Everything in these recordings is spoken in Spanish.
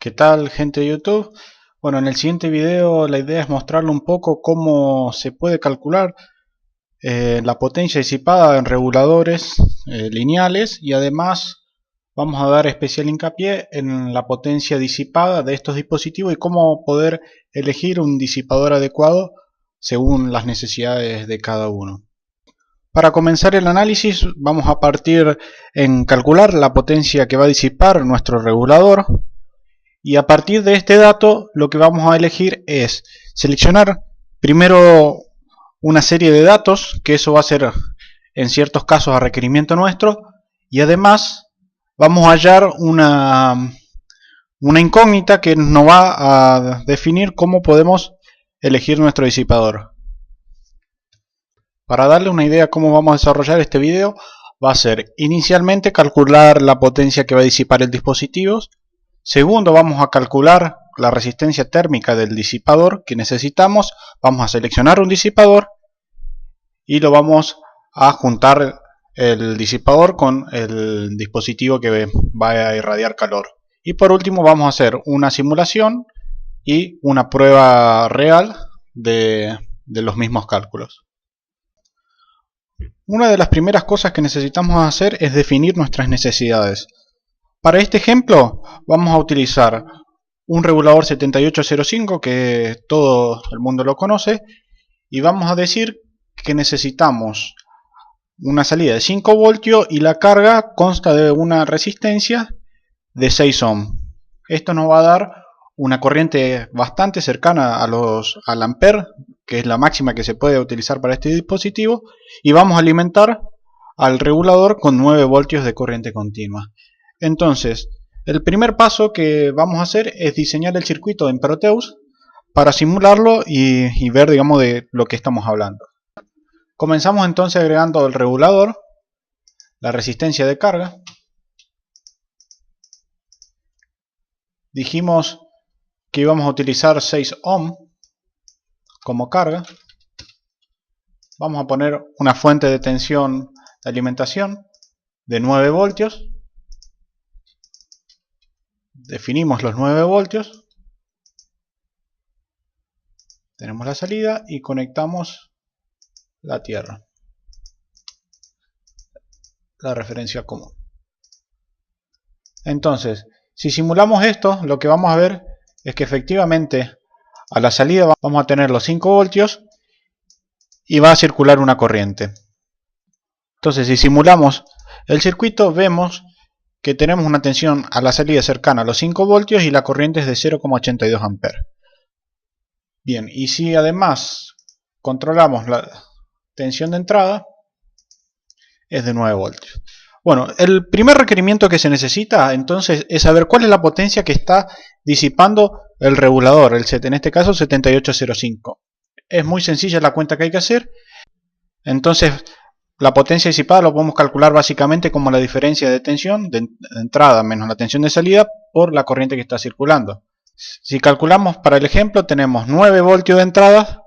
¿Qué tal, gente de YouTube? Bueno, en el siguiente video la idea es mostrarle un poco cómo se puede calcular la potencia disipada en reguladores lineales, y además vamos a dar especial hincapié en la potencia disipada de estos dispositivos y cómo poder elegir un disipador adecuado según las necesidades de cada uno. Para comenzar el análisis vamos a partir en calcular la potencia que va a disipar nuestro regulador. Y a partir de este dato lo que vamos a elegir es seleccionar primero una serie de datos, que eso va a ser en ciertos casos a requerimiento nuestro, y además vamos a hallar una incógnita que nos va a definir cómo podemos elegir nuestro disipador. Para darle una idea cómo vamos a desarrollar este video, va a ser inicialmente calcular la potencia que va a disipar el dispositivo. Segundo, vamos a calcular la resistencia térmica del disipador que necesitamos. Vamos a seleccionar un disipador y lo vamos a juntar el disipador con el dispositivo que va a irradiar calor. Y por último vamos a hacer una simulación y una prueba real de los mismos cálculos. Una de las primeras cosas que necesitamos hacer es definir nuestras necesidades. Para este ejemplo vamos a utilizar un regulador 7805 que todo el mundo lo conoce, y vamos a decir que necesitamos una salida de 5 voltios y la carga consta de una resistencia de 6 ohms. Esto nos va a dar una corriente bastante cercana al ampere, que es la máxima que se puede utilizar para este dispositivo, y vamos a alimentar al regulador con 9 voltios de corriente continua. Entonces, el primer paso que vamos a hacer es diseñar el circuito en Proteus para simularlo y ver, digamos, de lo que estamos hablando. Comenzamos entonces agregando el regulador, la resistencia de carga. Dijimos que íbamos a utilizar 6 ohms como carga. Vamos a poner una fuente de tensión de alimentación de 9 voltios. Definimos los 9 voltios, tenemos la salida y conectamos la tierra, la referencia común. Entonces, si simulamos esto, lo que vamos a ver es que efectivamente a la salida vamos a tener los 5 voltios y va a circular una corriente. Entonces, si simulamos el circuito, vemos que tenemos una tensión a la salida cercana a los 5 voltios y la corriente es de 0,82 amperes. Bien, y si además controlamos la tensión de entrada, es de 9 voltios. Bueno, el primer requerimiento que se necesita entonces es saber cuál es la potencia que está disipando el regulador, en este caso 7805. Es muy sencilla la cuenta que hay que hacer. Entonces, la potencia disipada lo podemos calcular básicamente como la diferencia de tensión de entrada menos la tensión de salida por la corriente que está circulando. Si calculamos para el ejemplo, tenemos 9 voltios de entrada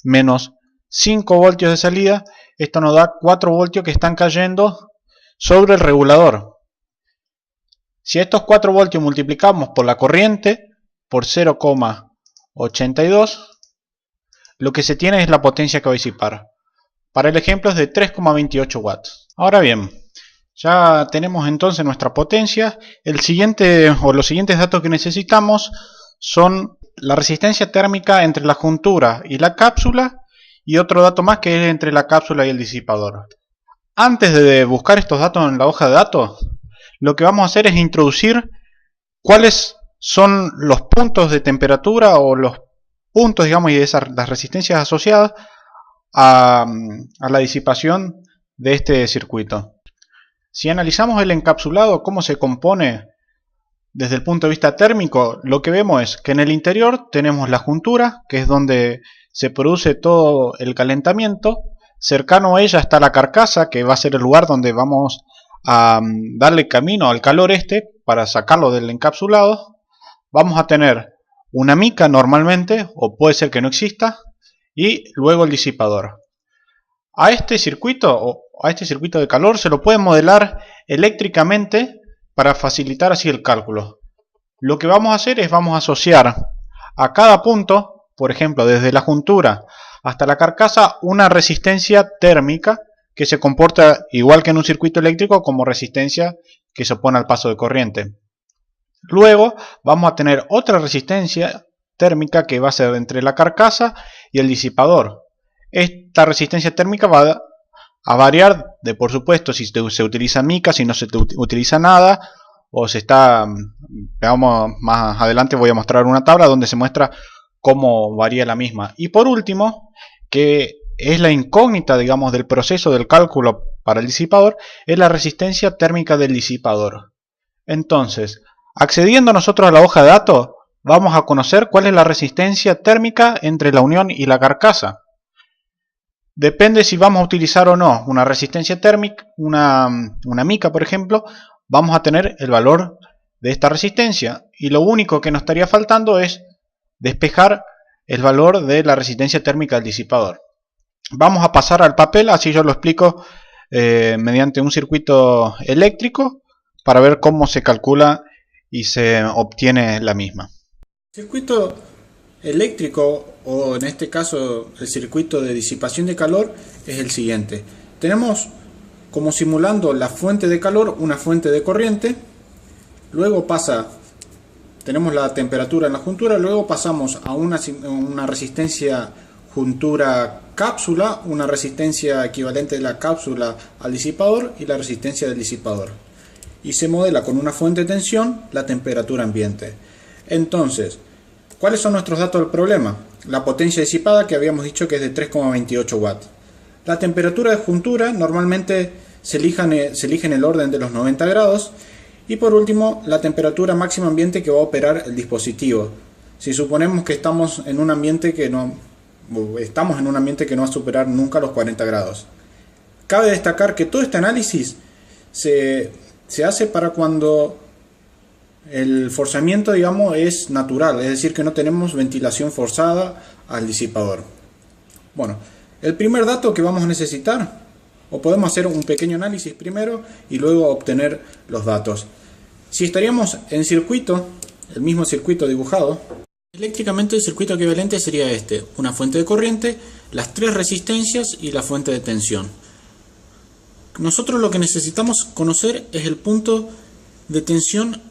menos 5 voltios de salida. Esto nos da 4 voltios que están cayendo sobre el regulador. Si estos 4 voltios multiplicamos por la corriente, por 0,82, lo que se tiene es la potencia que va a disipar. Para el ejemplo es de 3,28 watts. Ahora bien, ya tenemos entonces nuestra potencia. Los siguientes datos que necesitamos son la resistencia térmica entre la juntura y la cápsula, y otro dato más que es entre la cápsula y el disipador. Antes de buscar estos datos en la hoja de datos, lo que vamos a hacer es introducir cuáles son los puntos de temperatura o los puntos, digamos, y las resistencias asociadas a la disipación de este circuito. Si analizamos el encapsulado, cómo se compone desde el punto de vista térmico, lo que vemos es que en el interior tenemos la juntura, que es donde se produce todo el calentamiento. Cercano a ella está la carcasa, que va a ser el lugar donde vamos a darle camino al calor para sacarlo del encapsulado. Vamos a tener una mica normalmente, o puede ser que no exista, y luego el disipador. A este circuito de calor se lo puede modelar eléctricamente para facilitar así el cálculo. Lo que vamos a hacer es vamos a asociar a cada punto, por ejemplo desde la juntura hasta la carcasa, una resistencia térmica que se comporta igual que en un circuito eléctrico como resistencia que se opone al paso de corriente. Luego vamos a tener otra resistencia térmica que va a ser entre la carcasa y el disipador. Esta resistencia térmica va a variar de, por supuesto, si se utiliza mica, si no se utiliza nada, o se está, veamos más adelante voy a mostrar una tabla donde se muestra cómo varía la misma. Y por último, que es la incógnita, digamos, del proceso del cálculo para el disipador, es la resistencia térmica del disipador. Entonces, accediendo nosotros a la hoja de datos, vamos a conocer cuál es la resistencia térmica entre la unión y la carcasa. Depende si vamos a utilizar o no una resistencia térmica, una mica por ejemplo, vamos a tener el valor de esta resistencia. Y lo único que nos estaría faltando es despejar el valor de la resistencia térmica del disipador. Vamos a pasar al papel, así yo lo explico mediante un circuito eléctrico para ver cómo se calcula y se obtiene la misma. Circuito eléctrico, o en este caso el circuito de disipación de calor, es el siguiente. Tenemos como simulando la fuente de calor una fuente de corriente, luego tenemos la temperatura en la juntura, luego pasamos a una resistencia juntura cápsula, una resistencia equivalente de la cápsula al disipador y la resistencia del disipador. Y se modela con una fuente de tensión la temperatura ambiente. Entonces, ¿cuáles son nuestros datos del problema? La potencia disipada, que habíamos dicho que es de 3,28 watts. La temperatura de juntura normalmente se elige en el orden de los 90 grados. Y por último, la temperatura máxima ambiente que va a operar el dispositivo. Si suponemos que estamos en un ambiente que no va a superar nunca los 40 grados. Cabe destacar que todo este análisis se hace para cuando el forzamiento, digamos, es natural, es decir, que no tenemos ventilación forzada al disipador. Bueno, el primer dato que vamos a necesitar, o podemos hacer un pequeño análisis primero y luego obtener los datos. Si estaríamos en circuito, el mismo circuito dibujado, eléctricamente el circuito equivalente sería este: una fuente de corriente, las tres resistencias y la fuente de tensión. Nosotros lo que necesitamos conocer es el punto de tensión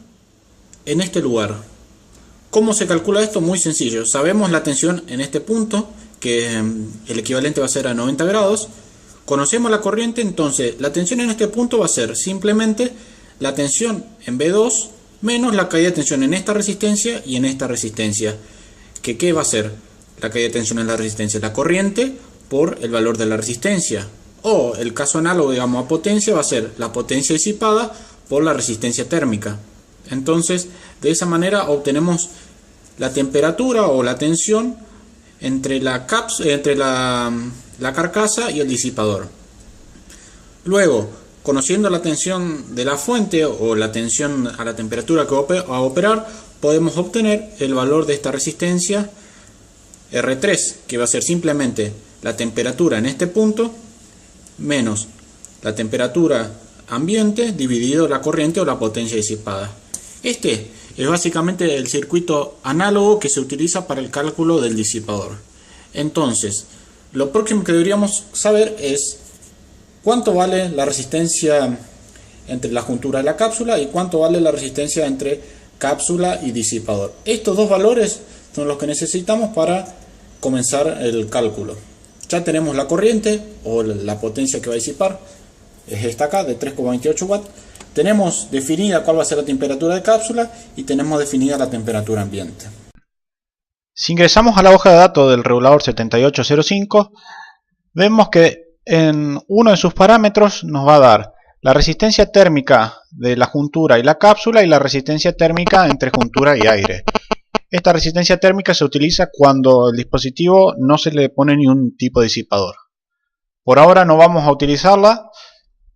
en este lugar. ¿Cómo se calcula esto? Muy sencillo. Sabemos la tensión en este punto, que el equivalente va a ser a 90 grados. Conocemos la corriente, entonces la tensión en este punto va a ser simplemente la tensión en V2 menos la caída de tensión en esta resistencia y en esta resistencia. ¿Qué va a ser la caída de tensión en la resistencia? La corriente por el valor de la resistencia. O el caso análogo, digamos, a potencia va a ser la potencia disipada por la resistencia térmica. Entonces, de esa manera obtenemos la temperatura o la tensión entre la carcasa y el disipador. Luego, conociendo la tensión de la fuente o la tensión a la temperatura que va a operar, podemos obtener el valor de esta resistencia R3, que va a ser simplemente la temperatura en este punto menos la temperatura ambiente dividido la corriente o la potencia disipada. Este es básicamente el circuito análogo que se utiliza para el cálculo del disipador. Entonces, lo próximo que deberíamos saber es cuánto vale la resistencia entre la juntura y la cápsula y cuánto vale la resistencia entre cápsula y disipador. Estos dos valores son los que necesitamos para comenzar el cálculo. Ya tenemos la corriente o la potencia que va a disipar, es esta acá de 3,28 watts. Tenemos definida cuál va a ser la temperatura de cápsula y tenemos definida la temperatura ambiente. Si ingresamos a la hoja de datos del regulador 7805, vemos que en uno de sus parámetros nos va a dar la resistencia térmica de la juntura y la cápsula y la resistencia térmica entre juntura y aire. Esta resistencia térmica se utiliza cuando el dispositivo no se le pone ni un tipo de disipador. Por ahora no vamos a utilizarla.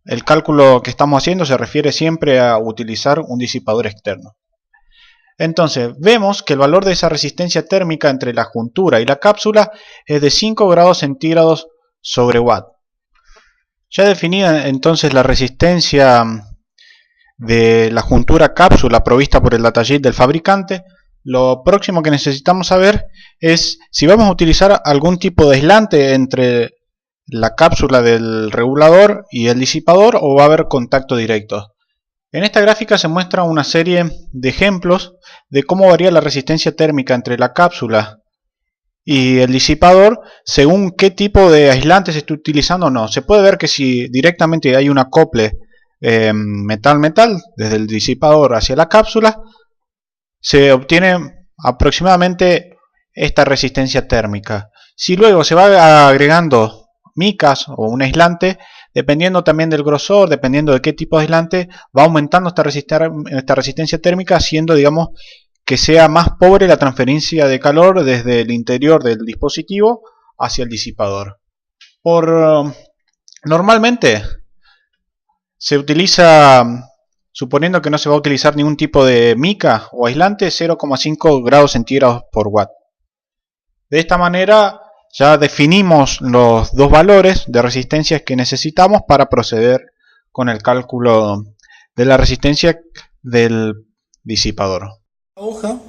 El cálculo que estamos haciendo se refiere siempre a utilizar un disipador externo. Entonces vemos que el valor de esa resistencia térmica entre la juntura y la cápsula es de 5 grados centígrados sobre watt. Ya definida entonces la resistencia de la juntura cápsula provista por el datasheet del fabricante, lo próximo que necesitamos saber es si vamos a utilizar algún tipo de aislante entre la cápsula del regulador y el disipador o va a haber contacto directo. En esta gráfica se muestra una serie de ejemplos de cómo varía la resistencia térmica entre la cápsula y el disipador según qué tipo de aislante se esté utilizando o no. Se puede ver que si directamente hay un acople metal-metal desde el disipador hacia la cápsula, se obtiene aproximadamente esta resistencia térmica. Si luego se va agregando micas o un aislante, dependiendo también del grosor, dependiendo de qué tipo de aislante, va aumentando esta resistencia térmica, haciendo, digamos, que sea más pobre la transferencia de calor desde el interior del dispositivo hacia el disipador. Normalmente se utiliza, suponiendo que no se va a utilizar ningún tipo de mica o aislante, 0,5 grados centígrados por watt. De esta manera ya definimos los dos valores de resistencias que necesitamos para proceder con el cálculo de la resistencia del disipador. En la hoja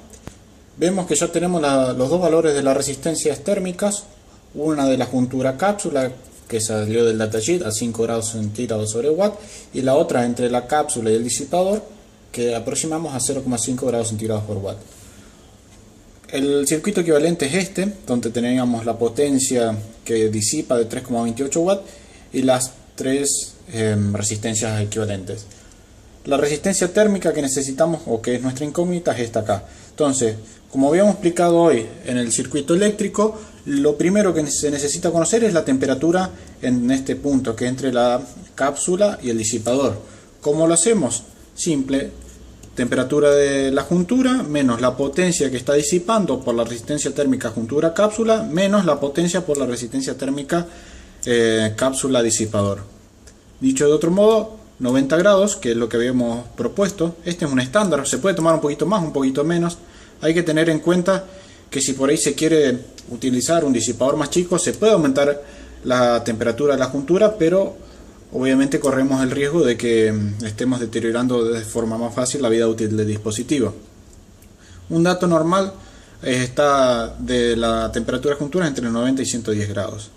vemos que ya tenemos los dos valores de las resistencias térmicas, una de la juntura cápsula que salió del datasheet a 5 grados centígrados sobre watt y la otra entre la cápsula y el disipador que aproximamos a 0,5 grados centígrados por watt. El circuito equivalente es este, donde teníamos la potencia que disipa de 3,28 watts y las tres resistencias equivalentes. La resistencia térmica que necesitamos, o que es nuestra incógnita, es esta acá. Entonces, como habíamos explicado hoy en el circuito eléctrico, lo primero que se necesita conocer es la temperatura en este punto, que es entre la cápsula y el disipador. ¿Cómo lo hacemos? Simple. Temperatura de la juntura menos la potencia que está disipando por la resistencia térmica juntura cápsula menos la potencia por la resistencia térmica cápsula disipador. Dicho de otro modo, 90 grados, que es lo que habíamos propuesto. Este es un estándar, se puede tomar un poquito más, un poquito menos. Hay que tener en cuenta que si por ahí se quiere utilizar un disipador más chico, se puede aumentar la temperatura de la juntura, pero obviamente corremos el riesgo de que estemos deteriorando de forma más fácil la vida útil del dispositivo. Un dato normal está de la temperatura de juntura entre 90 y 110 grados.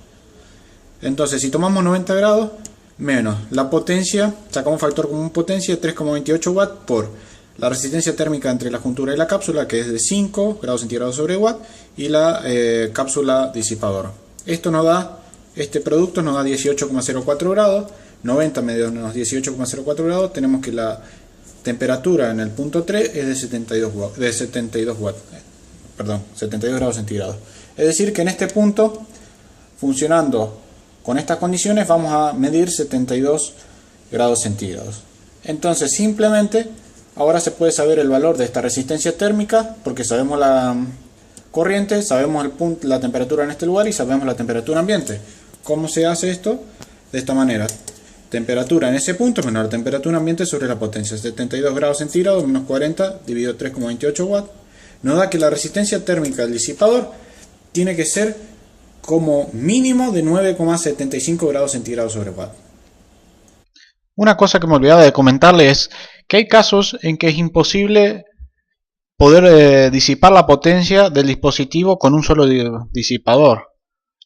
Entonces, si tomamos 90 grados menos la potencia, sacamos un factor común potencia de 3,28 watts por la resistencia térmica entre la juntura y la cápsula, que es de 5 grados centígrados sobre watt, y la cápsula disipador. Esto nos da, este producto nos da 18,04 grados. 90 menos 18,04 grados, tenemos que la temperatura en el punto 3 es de 72 grados centígrados. Es decir que en este punto, funcionando con estas condiciones, vamos a medir 72 grados centígrados. Entonces simplemente ahora se puede saber el valor de esta resistencia térmica porque sabemos la corriente, sabemos la temperatura en este lugar y sabemos la temperatura ambiente. ¿Cómo se hace esto? De esta manera. Temperatura en ese punto menos la temperatura ambiente sobre la potencia. 72 grados centígrados menos 40 dividido 3,28 watts nos da que la resistencia térmica del disipador tiene que ser como mínimo de 9,75 grados centígrados sobre watt. Una cosa que me olvidaba de comentarle es que hay casos en que es imposible poder disipar la potencia del dispositivo con un solo disipador.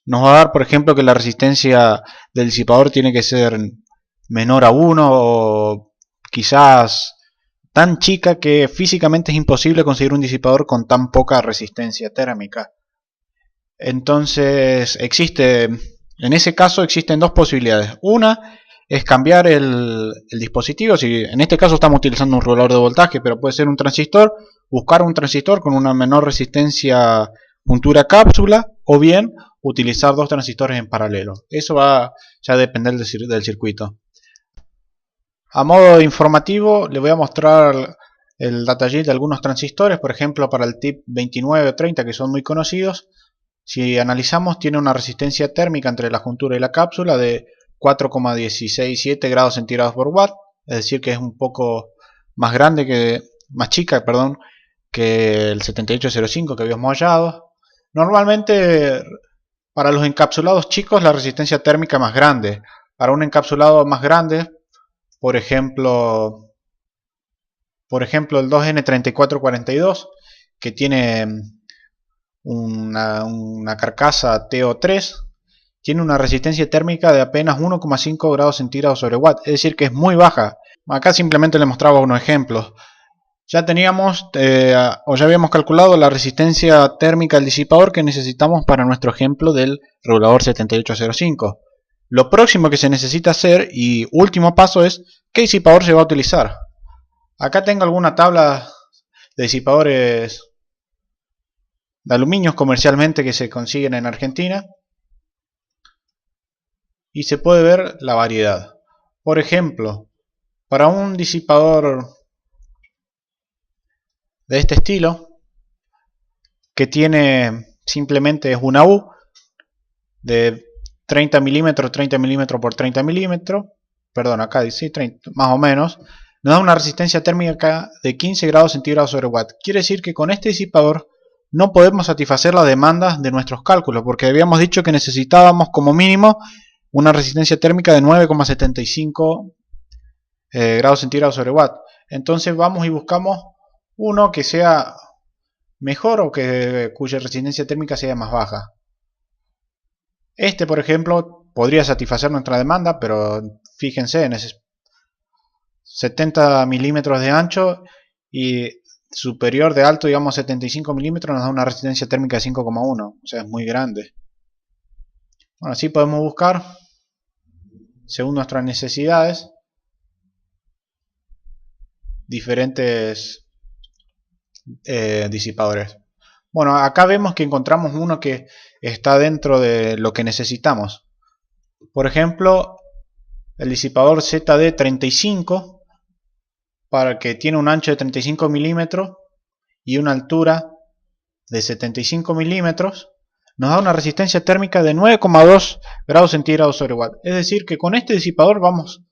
Nos va a dar, por ejemplo, que la resistencia del disipador tiene que ser menor a 1 o quizás tan chica que físicamente es imposible conseguir un disipador con tan poca resistencia térmica. Entonces en ese caso existen dos posibilidades. Una es cambiar el dispositivo. Si en este caso estamos utilizando un regulador de voltaje, pero puede ser un transistor, buscar un transistor con una menor resistencia juntura cápsula, o bien utilizar dos transistores en paralelo. Eso va ya a depender del circuito. A modo informativo le voy a mostrar el datasheet de algunos transistores, por ejemplo para el tip 29 o 30, que son muy conocidos. Si analizamos, tiene una resistencia térmica entre la juntura y la cápsula de 4,167 grados centígrados por watt, es decir que es un poco más chica que el 7805 que habíamos hallado. Normalmente para los encapsulados chicos la resistencia térmica es más grande. Para un encapsulado más grande, por ejemplo Por ejemplo, el 2N3442, que tiene una carcasa TO3, tiene una resistencia térmica de apenas 1,5 grados centígrados sobre watt, es decir que es muy baja. Acá simplemente le mostraba unos ejemplos. Ya teníamos o ya habíamos calculado la resistencia térmica del disipador que necesitamos para nuestro ejemplo del regulador 7805. Lo próximo que se necesita hacer y último paso es qué disipador se va a utilizar. Acá tengo alguna tabla de disipadores de aluminio comercialmente que se consiguen en Argentina y se puede ver la variedad. Por ejemplo, para un disipador de este estilo, que tiene simplemente es una U de 30 milímetros por 30 milímetros, perdón, acá dice 30, más o menos, nos da una resistencia térmica de 15 grados centígrados sobre watt. Quiere decir que con este disipador no podemos satisfacer las demandas de nuestros cálculos, porque habíamos dicho que necesitábamos como mínimo una resistencia térmica de 9,75 grados centígrados sobre watt. Entonces vamos y buscamos uno que sea mejor o cuya resistencia térmica sea más baja. Este, por ejemplo, podría satisfacer nuestra demanda, pero fíjense, en ese 70 milímetros de ancho y superior de alto, digamos 75 milímetros, nos da una resistencia térmica de 5,1, o sea, es muy grande. Bueno, así podemos buscar, según nuestras necesidades, diferentes disipadores. Bueno, acá vemos que encontramos uno que está dentro de lo que necesitamos. Por ejemplo, el disipador ZD35, para que tiene un ancho de 35 milímetros y una altura de 75 milímetros, nos da una resistencia térmica de 9,2 grados centígrados sobre watt. Es decir, que con este disipador vamos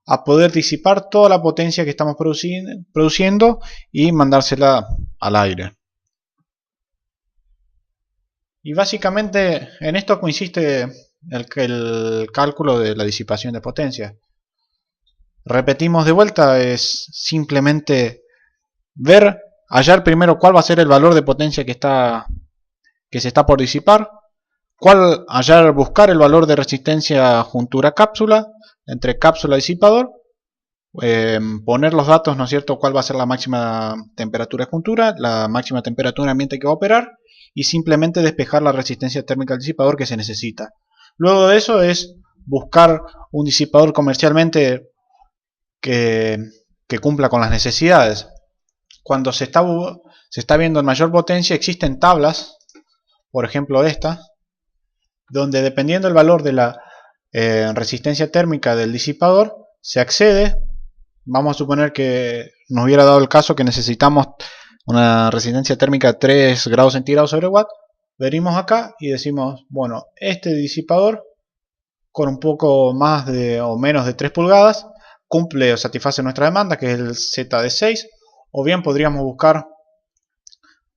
a poder disipar toda la potencia que estamos produciendo y mandársela al aire. Y básicamente en esto consiste el cálculo de la disipación de potencia. Repetimos de vuelta, es simplemente hallar primero cuál va a ser el valor de potencia que se está por disipar, buscar el valor de resistencia juntura cápsula, entre cápsula y disipador, poner los datos, ¿no es cierto?, cuál va a ser la máxima temperatura de juntura, la máxima temperatura de ambiente que va a operar, y simplemente despejar la resistencia térmica del disipador que se necesita. Luego de eso es buscar un disipador comercialmente que cumpla con las necesidades. Cuando se está viendo en mayor potencia, existen tablas, por ejemplo esta, donde dependiendo del valor de la resistencia térmica del disipador, se accede. Vamos a suponer que nos hubiera dado el caso que necesitamos una resistencia térmica de 3 grados centígrados sobre watt. Venimos acá y decimos, bueno, este disipador con un poco más o menos de 3 pulgadas cumple o satisface nuestra demanda, que es el ZD6, o bien podríamos buscar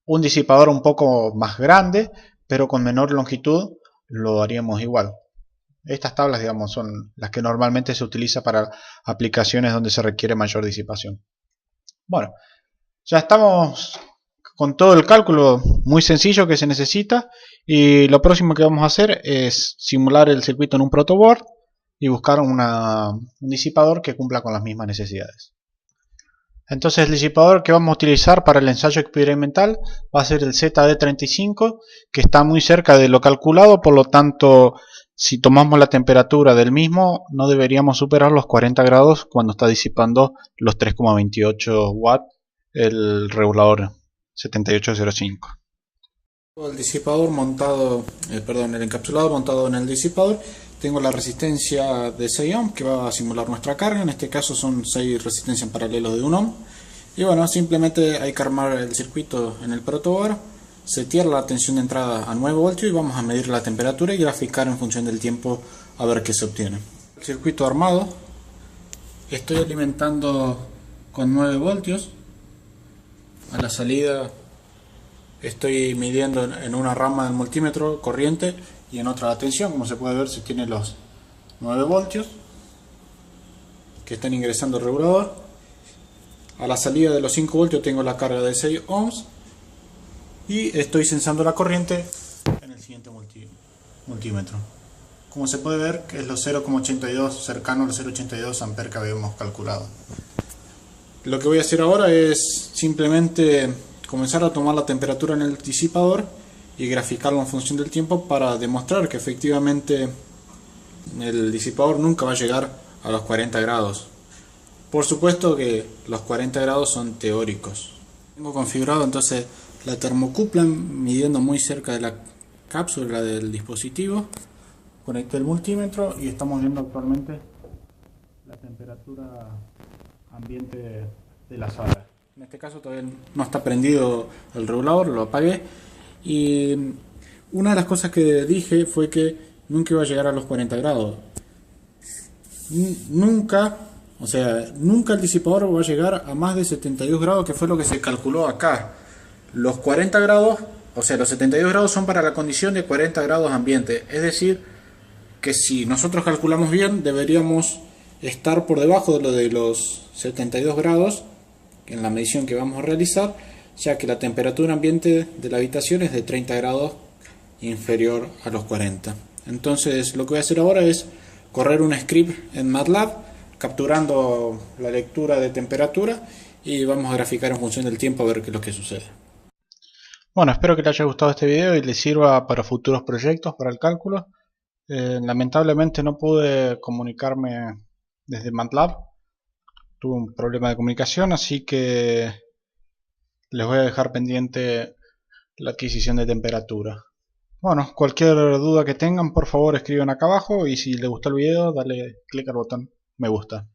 un disipador un poco más grande, pero con menor longitud, lo haríamos igual. Estas tablas, digamos, son las que normalmente se utiliza para aplicaciones donde se requiere mayor disipación. Bueno, ya estamos con todo el cálculo muy sencillo que se necesita, y lo próximo que vamos a hacer es simular el circuito en un protoboard y buscar un disipador que cumpla con las mismas necesidades. Entonces el disipador que vamos a utilizar para el ensayo experimental va a ser el ZD35, que está muy cerca de lo calculado, por lo tanto si tomamos la temperatura del mismo no deberíamos superar los 40 grados cuando está disipando los 3,28 watts el regulador 7805. El disipador montado, el encapsulado montado en el disipador. Tengo la resistencia de 6 ohms que va a simular nuestra carga. En este caso son 6 resistencias en paralelo de 1 ohm. Y bueno, simplemente hay que armar el circuito en el protoboard, setear la tensión de entrada a 9 voltios y vamos a medir la temperatura y graficar en función del tiempo a ver qué se obtiene. El circuito armado, estoy alimentando con 9 voltios. A la salida estoy midiendo en una rama del multímetro corriente y en otra la tensión. Como se puede ver, se tiene los 9 voltios que están ingresando al regulador, A la salida de los 5 voltios tengo la carga de 6 ohms y estoy sensando la corriente en el siguiente multímetro. Como se puede ver, que es los 0,82, cercano a los 0,82 amperes que habíamos calculado. Lo que voy a hacer ahora es simplemente comenzar a tomar la temperatura en el disipador y graficarlo en función del tiempo para demostrar que efectivamente el disipador nunca va a llegar a los 40 grados. Por supuesto que los 40 grados son teóricos. Tengo configurado entonces la termocupla midiendo muy cerca de la cápsula del dispositivo. Conecté el multímetro y estamos viendo actualmente la temperatura ambiente de la sala. En este caso todavía no está prendido el regulador, lo apagué. Y una de las cosas que dije fue que nunca iba a llegar a los 40 grados. Nunca el disipador va a llegar a más de 72 grados, que fue lo que se calculó acá. Los 40 grados, los 72 grados son para la condición de 40 grados ambiente. Es decir, que si nosotros calculamos bien, deberíamos estar por debajo de lo de los 72 grados en la medición que vamos a realizar, ya que la temperatura ambiente de la habitación es de 30 grados inferior a los 40. Entonces lo que voy a hacer ahora es correr un script en MATLAB capturando la lectura de temperatura y vamos a graficar en función del tiempo a ver qué es lo que sucede. Bueno, espero que les haya gustado este video y les sirva para futuros proyectos, para el cálculo. Lamentablemente no pude comunicarme desde MATLAB, tuve un problema de comunicación, así que les voy a dejar pendiente la adquisición de temperatura. Bueno, cualquier duda que tengan, por favor escriban acá abajo, y si les gustó el video, dale click al botón me gusta.